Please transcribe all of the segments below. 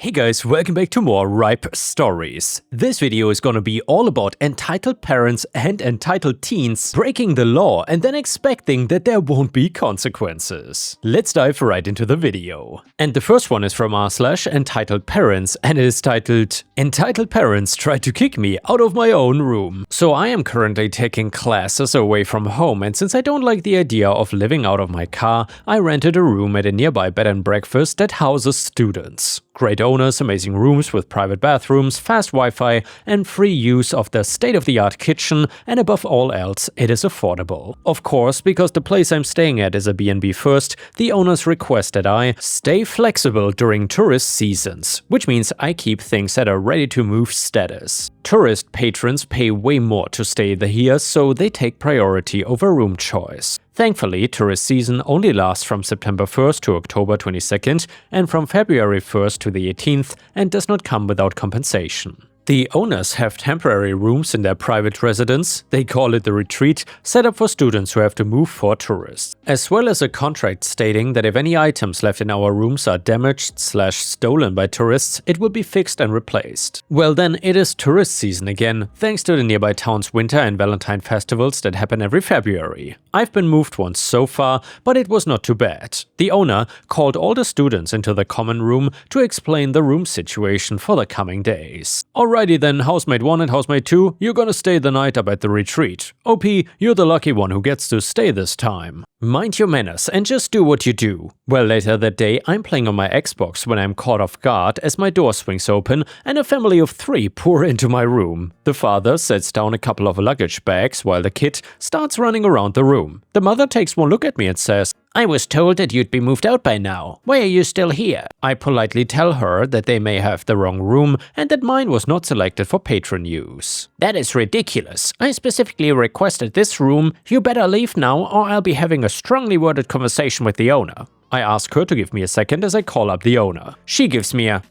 Hey guys, welcome back to more Ripe Stories. This video is gonna be all about entitled parents and entitled teens breaking the law and then expecting that there won't be consequences. Let's dive right into the video. And the first one is from r/entitled parents and it is titled, "Entitled parents tried to kick me out of my own room." So I am currently taking classes away from home, and since I don't like the idea of living out of my car, I rented a room at a nearby bed and breakfast that houses students. Great owners, amazing rooms with private bathrooms, fast Wi-Fi, and free use of the state-of-the-art kitchen, and above all else, it is affordable. Of course, because the place I'm staying at is a B&B first, the owners request that I stay flexible during tourist seasons, which means I keep things at a ready-to-move status. Tourist patrons pay way more to stay here, so they take priority over room choice. Thankfully, tourist season only lasts from September 1st to October 22nd and from February 1st to the 18th and does not come without compensation. The owners have temporary rooms in their private residence, they call it the retreat, set up for students who have to move for tourists, as well as a contract stating that if any items left in our rooms are damaged/stolen by tourists, it will be fixed and replaced. Well then, it is tourist season again, thanks to the nearby town's winter and Valentine festivals that happen every February. I've been moved once so far, but it was not too bad. The owner called all the students into the common room to explain the room situation for the coming days. Alrighty then, housemate 1 and housemate 2, you're gonna stay the night up at the retreat. OP, you're the lucky one who gets to stay this time. Mind your manners and just do what you do. Well, later that day, I'm playing on my Xbox when I'm caught off guard as my door swings open and a family of 3 pour into my room. The father sets down a couple of luggage bags while the kid starts running around the room. The mother takes one look at me and says, "I was told that you'd be moved out by now. Why are you still here?" I politely tell her that they may have the wrong room and that mine was not selected for patron use. "That is ridiculous. I specifically requested this room. You better leave now or I'll be having a strongly worded conversation with the owner." I ask her to give me a second as I call up the owner. She gives me a,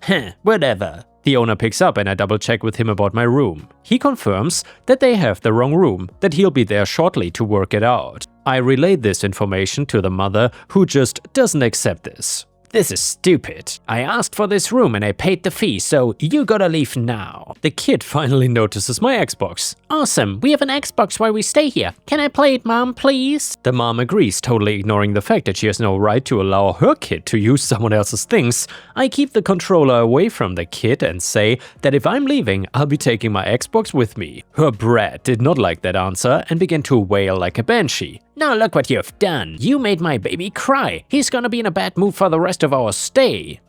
whatever. The owner picks up and I double check with him about my room. He confirms that they have the wrong room, that he'll be there shortly to work it out. I relay this information to the mother, who just doesn't accept this. "This is stupid. I asked for this room and I paid the fee, so you gotta leave now." The kid finally notices my Xbox. "Awesome, we have an Xbox while we stay here. Can I play it, Mom, please?" The mom agrees, totally ignoring the fact that she has no right to allow her kid to use someone else's things. I keep the controller away from the kid and say that if I'm leaving, I'll be taking my Xbox with me. Her brat did not like that answer and began to wail like a banshee. "Now look what you've done. You made my baby cry. He's gonna be in a bad mood for the rest of our stay.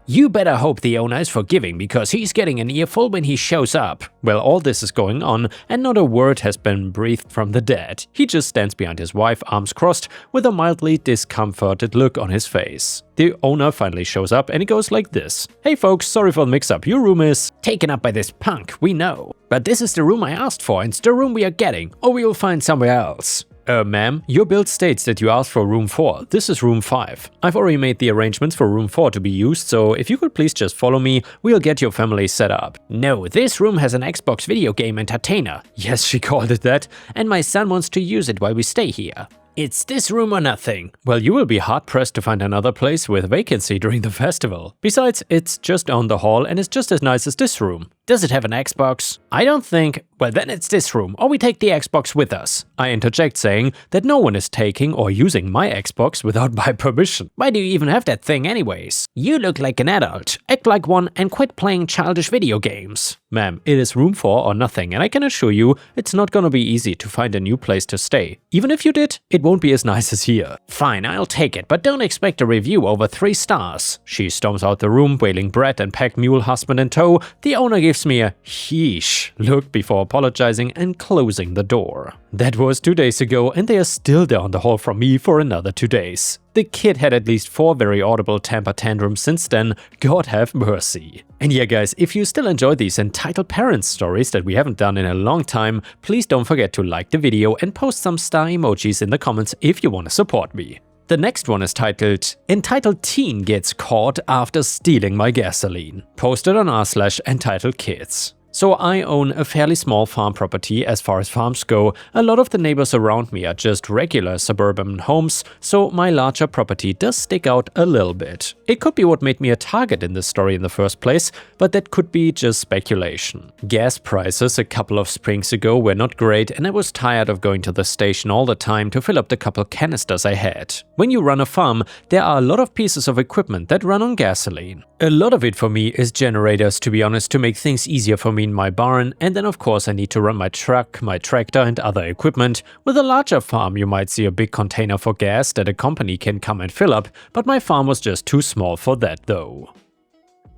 You better hope the owner is forgiving because he's getting an earful when he shows up." Well, all this is going on and not a word has been breathed from the dad. He just stands behind his wife, arms crossed, with a mildly discomforted look on his face. The owner finally shows up and he goes like this. "Hey folks, sorry for the mix-up. Your room is taken up by this punk, we know. But this is the room I asked for and it's the room we are getting, or we will find somewhere else." Ma'am, your bill states that you asked for room 4. This is room 5. I've already made the arrangements for room 4 to be used, so if you could please just follow me, we'll get your family set up. "No, this room has an Xbox video game entertainer." Yes, she called it that. "And my son wants to use it while we stay here. It's this room or nothing." Well, you will be hard-pressed to find another place with vacancy during the festival. Besides, it's just down the hall and it's just as nice as this room. "Does it have an Xbox?" "I don't think." "Well, then it's this room, or we take the Xbox with us." I interject saying that no one is taking or using my Xbox without my permission. "Why do you even have that thing anyways? You look like an adult. Act like one and quit playing childish video games." Ma'am, it is room 4 or nothing, and I can assure you it's not gonna be easy to find a new place to stay. Even if you did, it won't be as nice as here. "Fine, I'll take it, but don't expect a review over 3 stars. She storms out the room, wailing brat and packed mule husband in tow. The owner gives me a "yeesh" look before apologizing and closing the door. That was 2 days ago and they are still down the hall from me for another 2 days. The kid had at least 4 very audible temper tantrums since then, God have mercy. And yeah guys, if you still enjoy these entitled parent stories that we haven't done in a long time, please don't forget to like the video and post some star emojis in the comments if you want to support me. The next one is titled, "Entitled Teen Gets Caught After Stealing My Gasoline", posted on r/entitledkids. So I own a fairly small farm property as far as farms go. A lot of the neighbors around me are just regular suburban homes, so my larger property does stick out a little bit. It could be what made me a target in this story in the first place, but that could be just speculation. Gas prices a couple of springs ago were not great, and I was tired of going to the station all the time to fill up the couple canisters I had. When you run a farm, there are a lot of pieces of equipment that run on gasoline. A lot of it for me is generators, to be honest, to make things easier for me in my barn, and then of course I need to run my truck, my tractor and other equipment. With a larger farm you might see a big container for gas that a company can come and fill up, but my farm was just too small for that though.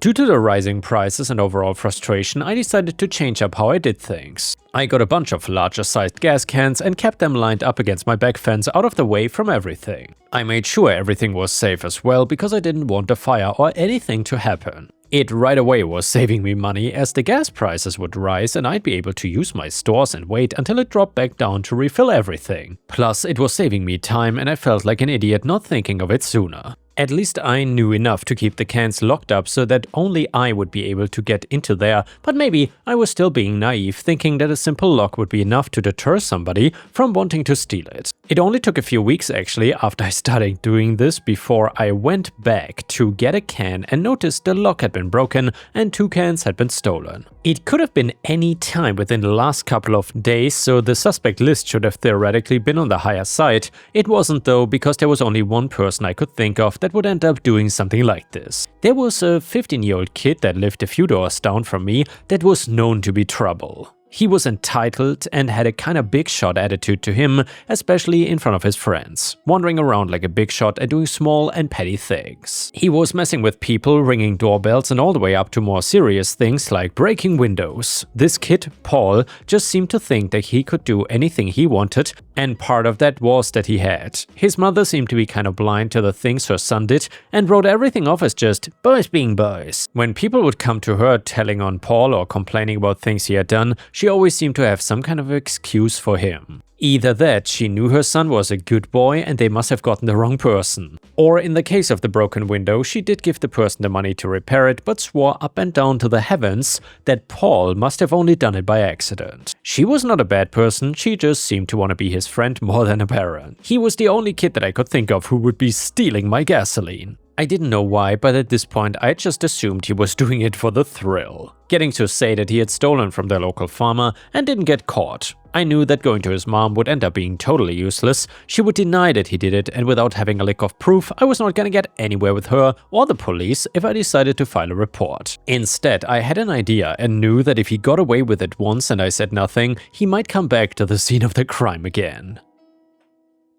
Due to the rising prices and overall frustration, I decided to change up how I did things. I got a bunch of larger sized gas cans and kept them lined up against my back fence out of the way from everything. I made sure everything was safe as well because I didn't want a fire or anything to happen. It right away was saving me money as the gas prices would rise and I'd be able to use my stores and wait until it dropped back down to refill everything. Plus it was saving me time and I felt like an idiot not thinking of it sooner. At least I knew enough to keep the cans locked up so that only I would be able to get into there, but maybe I was still being naive, thinking that a simple lock would be enough to deter somebody from wanting to steal it. It only took a few weeks actually after I started doing this before I went back to get a can and noticed the lock had been broken and 2 cans had been stolen. It could have been any time within the last couple of days, so the suspect list should have theoretically been on the higher side. It wasn't though, because there was only one person I could think of that would end up doing something like this. There was a 15-year-old kid that lived a few doors down from me that was known to be trouble. He was entitled and had a kind of big shot attitude to him, especially in front of his friends, wandering around like a big shot and doing small and petty things. He was messing with people, ringing doorbells and all the way up to more serious things like breaking windows. This kid, Paul, just seemed to think that he could do anything he wanted, and part of that was that he had. His mother seemed to be kind of blind to the things her son did and wrote everything off as just boys being boys. When people would come to her telling on Paul or complaining about things he had done, she always seemed to have some kind of excuse for him. Either that she knew her son was a good boy and they must have gotten the wrong person. Or in the case of the broken window, she did give the person the money to repair it but swore up and down to the heavens that Paul must have only done it by accident. She was not a bad person, she just seemed to want to be his friend more than a parent. He was the only kid that I could think of who would be stealing my gasoline. I didn't know why, but at this point I just assumed he was doing it for the thrill. Getting to say that he had stolen from their local farmer and didn't get caught. I knew that going to his mom would end up being totally useless. She would deny that he did it, and without having a lick of proof, I was not gonna get anywhere with her or the police if I decided to file a report. Instead, I had an idea and knew that if he got away with it once and I said nothing, he might come back to the scene of the crime again.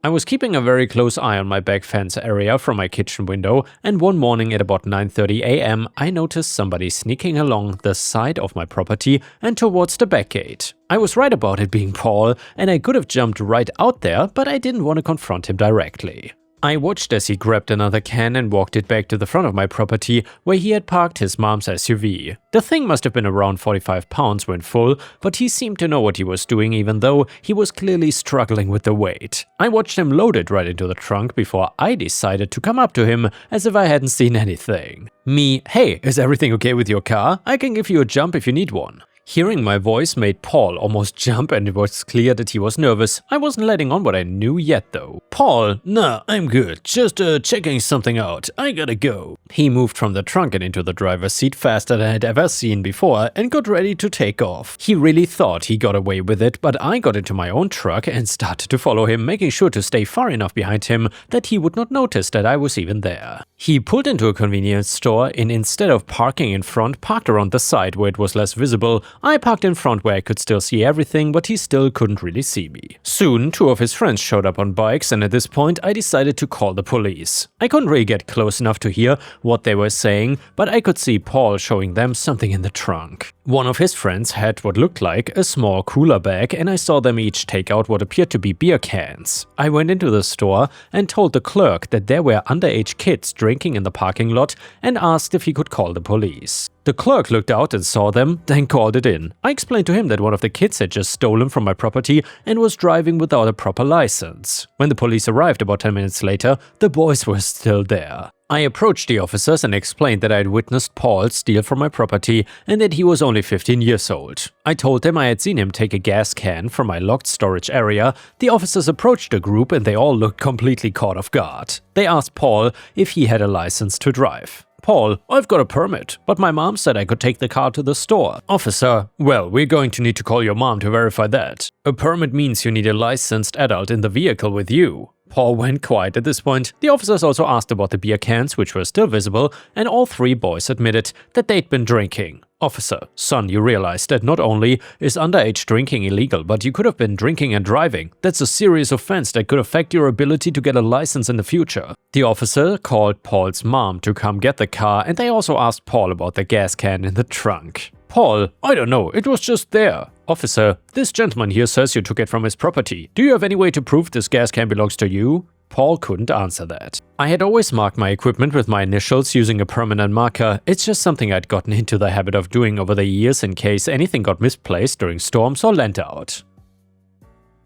I was keeping a very close eye on my back fence area from my kitchen window, and one morning at about 9:30 a.m. I noticed somebody sneaking along the side of my property and towards the back gate. I was right about it being Paul, and I could have jumped right out there, but I didn't want to confront him directly. I watched as he grabbed another can and walked it back to the front of my property where he had parked his mom's SUV. The thing must have been around 45 pounds when full, but he seemed to know what he was doing even though he was clearly struggling with the weight. I watched him load it right into the trunk before I decided to come up to him as if I hadn't seen anything. Me, hey, is everything okay with your car? I can give you a jump if you need one. Hearing my voice made Paul almost jump, and it was clear that he was nervous. I wasn't letting on what I knew yet though. Paul, nah, I'm good. Just checking something out. I gotta go. He moved from the trunk and into the driver's seat faster than I'd ever seen before and got ready to take off. He really thought he got away with it, but I got into my own truck and started to follow him, making sure to stay far enough behind him that he would not notice that I was even there. He pulled into a convenience store and instead of parking in front, parked around the side where it was less visible. I parked in front where I could still see everything, but he still couldn't really see me. Soon, 2 of his friends showed up on bikes, and at this point I decided to call the police. I couldn't really get close enough to hear what they were saying, but I could see Paul showing them something in the trunk. One of his friends had what looked like a small cooler bag, and I saw them each take out what appeared to be beer cans. I went into the store and told the clerk that there were underage kids drinking in the parking lot and asked if he could call the police. The clerk looked out and saw them, then called it in. I explained to him that one of the kids had just stolen from my property and was driving without a proper license. When the police arrived about 10 minutes later, the boys were still there. I approached the officers and explained that I had witnessed Paul steal from my property and that he was only 15 years old. I told them I had seen him take a gas can from my locked storage area. The officers approached the group and they all looked completely caught off guard. They asked Paul if he had a license to drive. Paul, I've got a permit, but my mom said I could take the car to the store. Officer, well, we're going to need to call your mom to verify that. A permit means you need a licensed adult in the vehicle with you. Paul went quiet at this point. The officers also asked about the beer cans, which were still visible, and all three boys admitted that they'd been drinking. Officer, son, you realize that not only is underage drinking illegal, but you could have been drinking and driving. That's a serious offense that could affect your ability to get a license in the future. The officer called Paul's mom to come get the car, and they also asked Paul about the gas can in the trunk. Paul, I don't know, it was just there. Officer, this gentleman here says you took it from his property. Do you have any way to prove this gas can belongs to you? Paul couldn't answer that. I had always marked my equipment with my initials using a permanent marker. It's just something I'd gotten into the habit of doing over the years in case anything got misplaced during storms or lent out.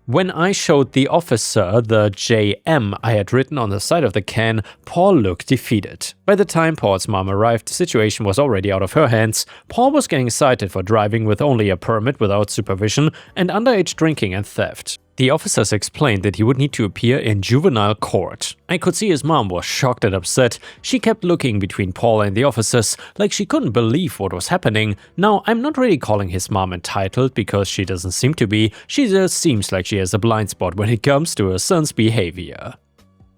When I showed the officer the JM I had written on the side of the can, Paul looked defeated. By the time Paul's mom arrived, the situation was already out of her hands. Paul was getting cited for driving with only a permit without supervision and underage drinking and theft. The officers explained that he would need to appear in juvenile court. I could see his mom was shocked and upset. She kept looking between Paul and the officers like she couldn't believe what was happening. Now, I'm not really calling his mom entitled because she doesn't seem to be. She just seems like she has a blind spot when it comes to her son's behavior.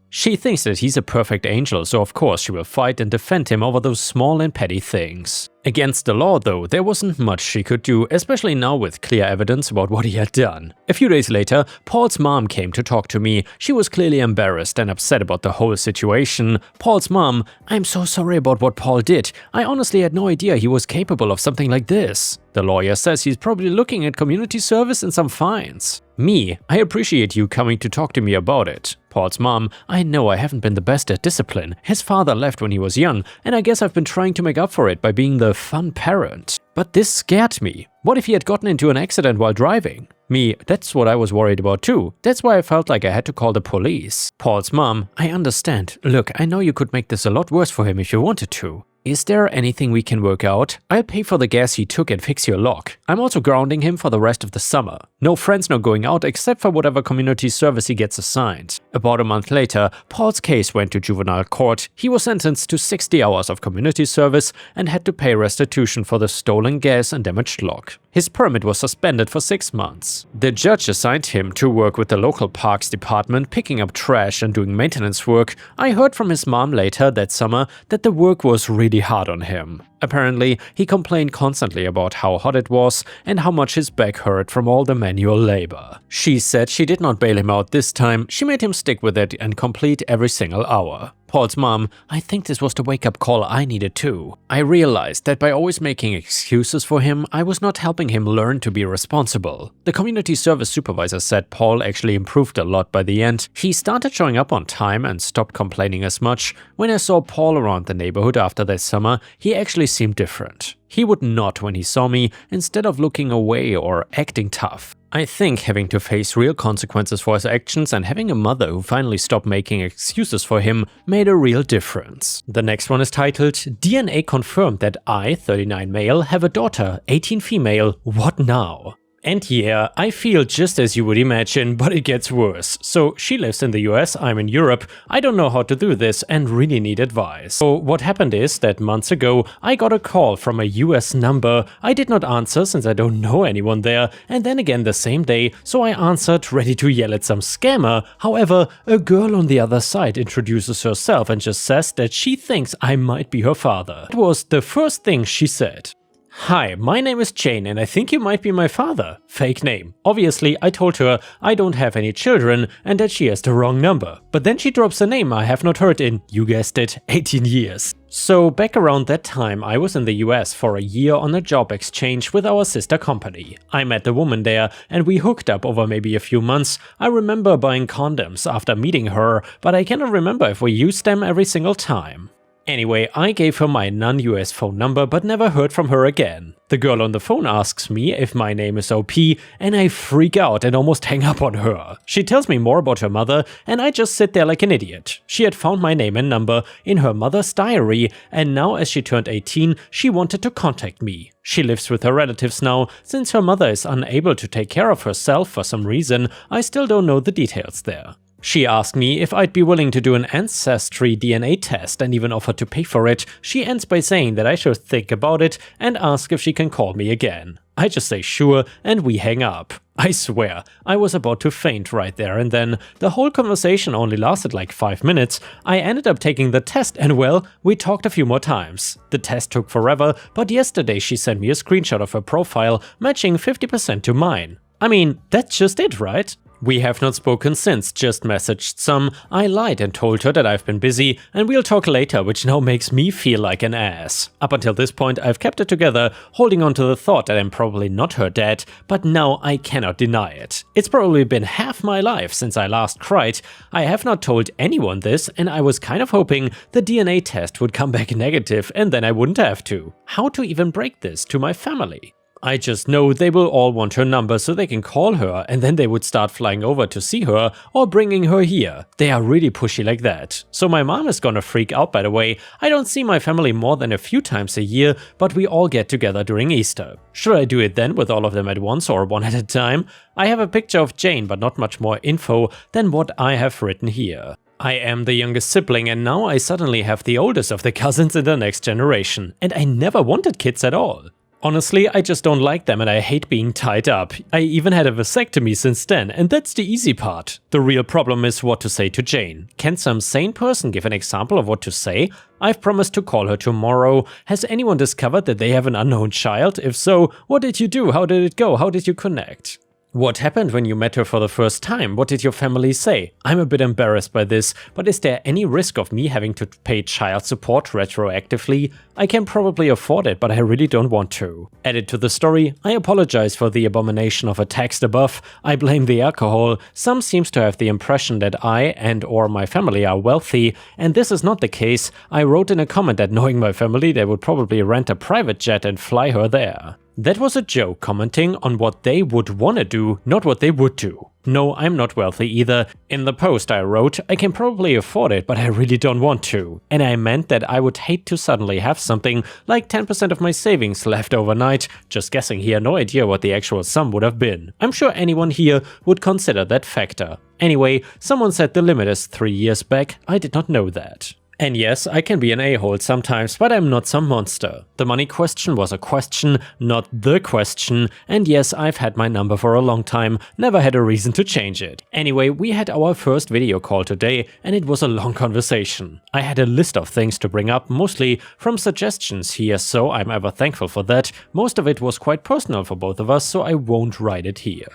She thinks that he's a perfect angel, so of course she will fight and defend him over those small and petty things. Against the law, though, there wasn't much she could do, especially now with clear evidence about what he had done. A few days later, Paul's mom came to talk to me. She was clearly embarrassed and upset about the whole situation. Paul's mom, I'm so sorry about what Paul did. I honestly had no idea he was capable of something like this. The lawyer says he's probably looking at community service and some fines. Me, I appreciate you coming to talk to me about it. Paul's mom, I know I haven't been the best at discipline. His father left when he was young, and I guess I've been trying to make up for it by being the fun parent. But this scared me. What if he had gotten into an accident while driving? Me, that's what I was worried about too. That's why I felt like I had to call the police. Paul's mom, I understand. Look, I know you could make this a lot worse for him if you wanted to. Is there anything we can work out? I'll pay for the gas he took and fix your lock. I'm also grounding him for the rest of the summer. No friends, no going out except for whatever community service he gets assigned. About a month later, Paul's case went to juvenile court. He was sentenced to 60 hours of community service and had to pay restitution for the stolen gas and damaged lock. His permit was suspended for 6 months. The judge assigned him to work with the local parks department, picking up trash and doing maintenance work. I heard from his mom later that summer that the work was really hard on him. Apparently, he complained constantly about how hot it was and how much his back hurt from all the manual labor. She said she did not bail him out this time. She made him stick with it and complete every single hour. Paul's mom, I think this was the wake-up call I needed too. I realized that by always making excuses for him, I was not helping him learn to be responsible. The community service supervisor said Paul actually improved a lot by the end. He started showing up on time and stopped complaining as much. When I saw Paul around the neighborhood after that summer, he actually seemed different. He would nod when he saw me instead of looking away or acting tough. I think having to face real consequences for his actions and having a mother who finally stopped making excuses for him made a real difference. The next one is titled, DNA confirmed that I, 39 male, have a daughter, 18 female, what now? And yeah, I feel just as you would imagine, but it gets worse. So she lives in the US, I'm in Europe, I don't know how to do this and really need advice. So what happened is that months ago, I got a call from a US number. I did not answer since I don't know anyone there, and then again the same day, so I answered ready to yell at some scammer. However, a girl on the other side introduces herself and just says that she thinks I might be her father. It was the first thing she said. Hi, my name is Jane and I think you might be my father. Fake name. Obviously, I told her I don't have any children and that she has the wrong number. But then she drops a name I have not heard in, you guessed it, 18 years. So back around that time, I was in the US for a year on a job exchange with our sister company. I met the woman there and we hooked up over maybe a few months. I remember buying condoms after meeting her, but I cannot remember if we used them every single time. Anyway, I gave her my non-US phone number but never heard from her again. The girl on the phone asks me if my name is OP, and I freak out and almost hang up on her. She tells me more about her mother, and I just sit there like an idiot. She had found my name and number in her mother's diary, and now as she turned 18, she wanted to contact me. She lives with her relatives now. Since her mother is unable to take care of herself for some reason, I still don't know the details there. She asked me if I'd be willing to do an ancestry DNA test and even offered to pay for it. She ends by saying that I should think about it and ask if she can call me again. I just say sure and we hang up. I swear, I was about to faint right there and then. The whole conversation only lasted like 5 minutes. I ended up taking the test and well, we talked a few more times. The test took forever, but yesterday she sent me a screenshot of her profile matching 50% to mine. I mean, that's just it, right? We have not spoken since, just messaged some. I lied and told her that I've been busy and we'll talk later, which now makes me feel like an ass. Up until this point I've kept it together, holding on to the thought that I'm probably not her dad, but now I cannot deny it. It's probably been half my life since I last cried. I have not told anyone this and I was kind of hoping the DNA test would come back negative and then I wouldn't have to. How to even break this to my family? I just know they will all want her number so they can call her and then they would start flying over to see her or bringing her here. They are really pushy like that. So my mom is gonna freak out, by the way. I don't see my family more than a few times a year, but we all get together during Easter. Should I do it then with all of them at once or one at a time? I have a picture of Jane but not much more info than what I have written here. I am the youngest sibling and now I suddenly have the oldest of the cousins in the next generation. And I never wanted kids at all. Honestly, I just don't like them and I hate being tied up. I even had a vasectomy since then, and that's the easy part. The real problem is what to say to Jane. Can some sane person give an example of what to say? I've promised to call her tomorrow. Has anyone discovered that they have an unknown child? If so, what did you do? How did it go? How did you connect? What happened when you met her for the first time? What did your family say? I'm a bit embarrassed by this, but is there any risk of me having to pay child support retroactively? I can probably afford it, but I really don't want to. Added to the story, I apologize for the abomination of a text above. I blame the alcohol. Some seems to have the impression that I and/or my family are wealthy, and this is not the case. I wrote in a comment that knowing my family, they would probably rent a private jet and fly her there. That was a joke commenting on what they would wanna do, not what they would do. No, I'm not wealthy either. In the post I wrote, I can probably afford it, but I really don't want to. And I meant that I would hate to suddenly have something like 10% of my savings left overnight. Just guessing here, no idea what the actual sum would have been. I'm sure anyone here would consider that factor. Anyway, someone said the limit is 3 years back. I did not know that. And yes, I can be an a-hole sometimes, but I'm not some monster. The money question was a question, not the question, and yes, I've had my number for a long time, never had a reason to change it. Anyway, we had our first video call today, and it was a long conversation. I had a list of things to bring up, mostly from suggestions here, so I'm ever thankful for that. Most of it was quite personal for both of us, so I won't write it here.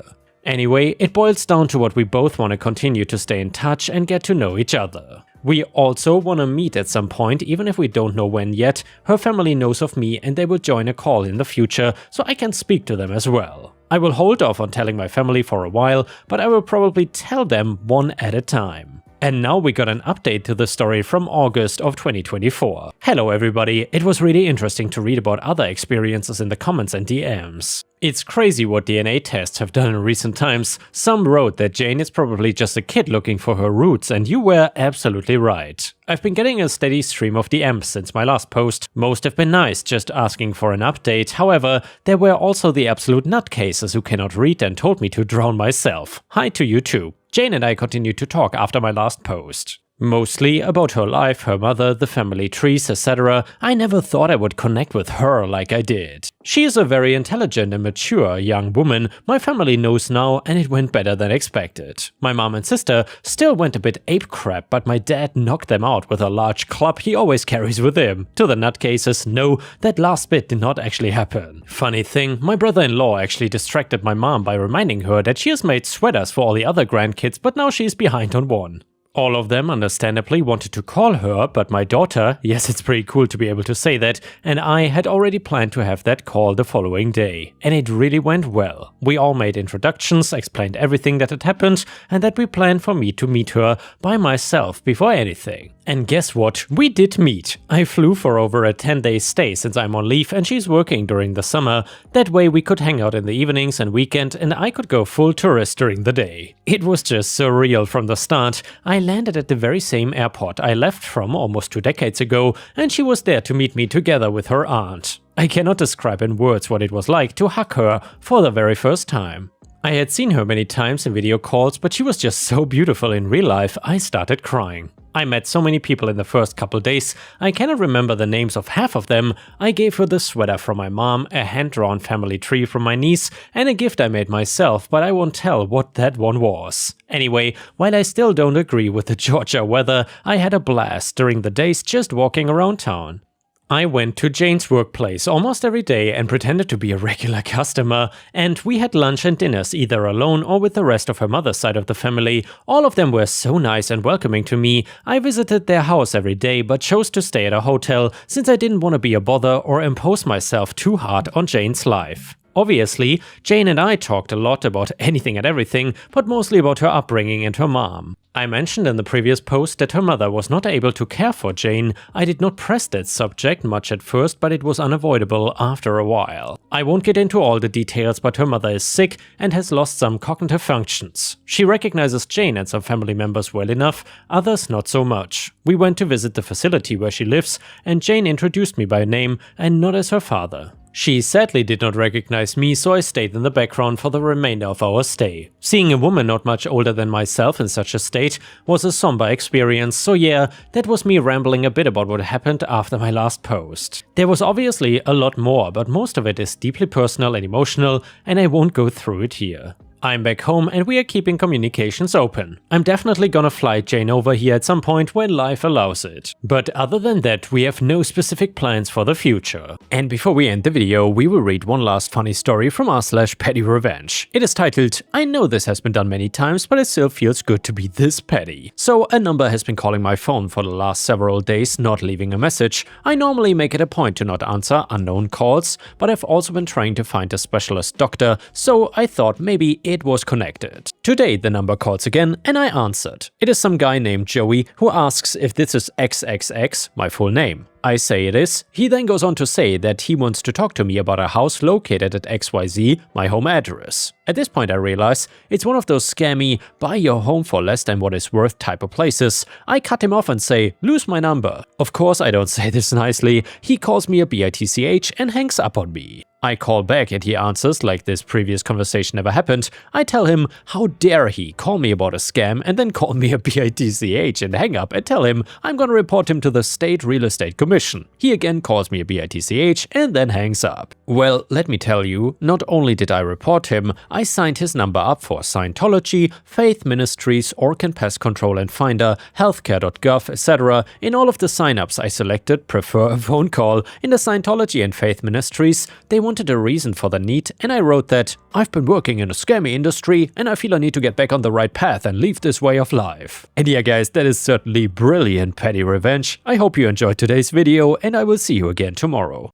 Anyway, it boils down to what we both want to continue to stay in touch and get to know each other. We also want to meet at some point, even if we don't know when yet. Her family knows of me and they will join a call in the future, so I can speak to them as well. I will hold off on telling my family for a while, but I will probably tell them one at a time. And now we got an update to the story from August of 2024. Hello everybody, it was really interesting to read about other experiences in the comments and DMs. It's crazy what DNA tests have done in recent times. Some wrote that Jane is probably just a kid looking for her roots, and you were absolutely right. I've been getting a steady stream of DMs since my last post. Most have been nice, just asking for an update. However, there were also the absolute nutcases who cannot read and told me to drown myself. Hi to you too. Jane and I continued to talk after my last post. Mostly about her life, her mother, the family trees, etc. I never thought I would connect with her like I did. She is a very intelligent and mature young woman. My family knows now, and it went better than expected. My mom and sister still went a bit ape crap, but my dad knocked them out with a large club he always carries with him. To the nutcases, no, that last bit did not actually happen. Funny thing, my brother-in-law actually distracted my mom by reminding her that she has made sweaters for all the other grandkids, but now she is behind on one. All of them understandably wanted to call her, but my daughter, yes, it's pretty cool to be able to say that, and I had already planned to have that call the following day. And it really went well. We all made introductions, explained everything that had happened, and that we planned for me to meet her by myself before anything. And guess what? We did meet. I flew for over a 10-day stay since I'm on leave and she's working during the summer. That way we could hang out in the evenings and weekend and I could go full tourist during the day. It was just surreal from the start. I landed at the very same airport I left from almost 2 decades ago and she was there to meet me together with her aunt. I cannot describe in words what it was like to hug her for the very first time. I had seen her many times in video calls, but she was just so beautiful in real life, I started crying. I met so many people in the first couple days, I cannot remember the names of half of them. I gave her the sweater from my mom, a hand-drawn family tree from my niece, and a gift I made myself, but I won't tell what that one was. Anyway, while I still don't agree with the Georgia weather, I had a blast during the days just walking around town. I went to Jane's workplace almost every day and pretended to be a regular customer, and we had lunch and dinners either alone or with the rest of her mother's side of the family. All of them were so nice and welcoming to me. I visited their house every day but chose to stay at a hotel since I didn't want to be a bother or impose myself too hard on Jane's life. Obviously, Jane and I talked a lot about anything and everything, but mostly about her upbringing and her mom. I mentioned in the previous post that her mother was not able to care for Jane. I did not press that subject much at first, but it was unavoidable after a while. I won't get into all the details, but her mother is sick and has lost some cognitive functions. She recognizes Jane and some family members well enough, others not so much. We went to visit the facility where she lives, and Jane introduced me by name and not as her father. She sadly did not recognize me, so I stayed in the background for the remainder of our stay. Seeing a woman not much older than myself in such a state was a somber experience, so yeah, that was me rambling a bit about what happened after my last post. There was obviously a lot more, but most of it is deeply personal and emotional, and I won't go through it here. I'm back home and we are keeping communications open. I'm definitely gonna fly Jane over here at some point when life allows it. But other than that, we have no specific plans for the future. And before we end the video, we will read one last funny story from r/petty revenge. It is titled, I know this has been done many times, but it still feels good to be this petty. So a number has been calling my phone for the last several days, not leaving a message. I normally make it a point to not answer unknown calls, but I've also been trying to find a specialist doctor, so I thought maybe it was connected. Today the number calls again and I answered. It is some guy named Joey who asks if this is XXX, my full name. I say it is. He then goes on to say that he wants to talk to me about a house located at XYZ, my home address. At this point I realize it's one of those scammy, buy your home for less than what it's worth type of places. I cut him off and say, lose my number. Of course I don't say this nicely. He calls me a bitch and hangs up on me. I call back and he answers like this previous conversation never happened. I tell him how dare he call me about a scam and then call me a bitch and hang up and tell him I'm gonna report him to the State Real Estate Commission. He again calls me a bitch and then hangs up. Well, let me tell you, not only did I report him, I signed his number up for Scientology, Faith Ministries, Orcan Pest Control and Finder, healthcare.gov, etc. In all of the signups I selected prefer a phone call. In the Scientology and Faith Ministries, they wanted a reason for the need, and I wrote that I've been working in a scammy industry and I feel I need to get back on the right path and leave this way of life. And yeah guys, that is certainly brilliant petty revenge. I hope you enjoyed today's video and I will see you again tomorrow.